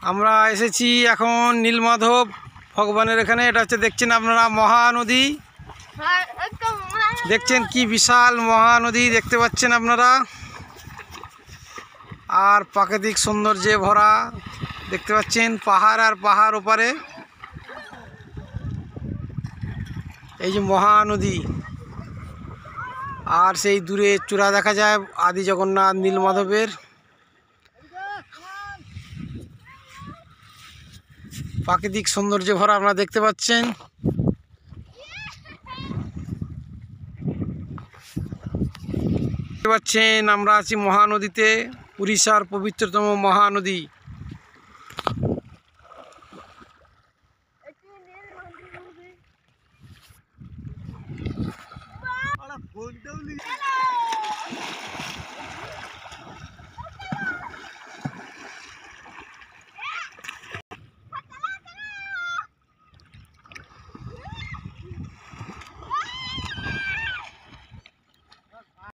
আমরা এসেছি এখন নীলমাধব ভগবানের এখানে। এটা হচ্ছে দেখছেন আপনারা মহানদী, দেখছেন কি বিশাল মহানদী দেখতে পাচ্ছেন আপনারা, আর প্রাকৃতিক সৌন্দর্যে ভরা দেখতে পাচ্ছেন পাহাড় আর পাহাড় ওপারে এই যে মহানদী। আর সেই দূরে চূড়া দেখা যায় আদি জগন্নাথ নীলমাধবের। প্রাকৃতিক সৌন্দর্যে ভরা আপনারা দেখতে পাচ্ছেন। দেখতে পাচ্ছেন আমরা আছি মহানদীতে, উড়িষ্যার পবিত্রতম মহানদী।